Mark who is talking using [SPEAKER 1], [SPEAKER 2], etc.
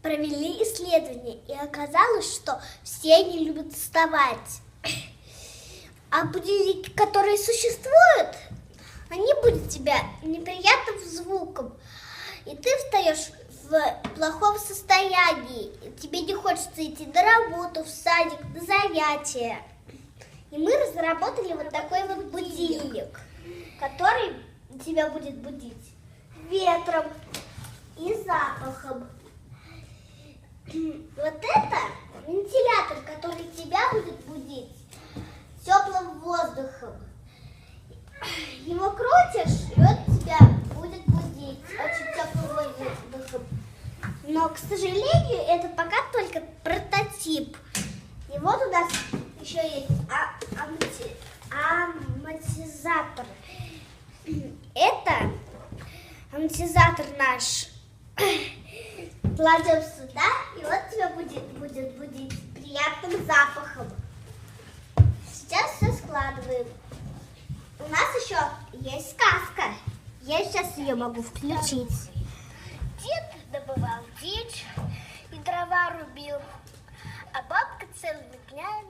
[SPEAKER 1] провели исследования, и оказалось, что все не любят вставать. А будильники, которые существуют, они будут тебя неприятным звуком. И ты встаешь в плохом состоянии. Тебе не хочется идти на работу, в садик, на занятия. И мы разработали вот такой вот будильник, который тебя будет будить ветром и запахом. Вот это вентилятор, который тебя будет будить теплым воздухом. Его крутишь, и он тебя будет будить очень теплым воздухом. Но, к сожалению, это пока только прототип. И вот у нас еще есть амортизатор. Это амортизатор наш. Кладем сюда, и вот тебя будет будить приятным запахом. Сейчас все складываем. У нас еще есть сказка. Я сейчас ее могу включить.
[SPEAKER 2] Дед добывал дичь и дрова рубил, а бабка целыми днями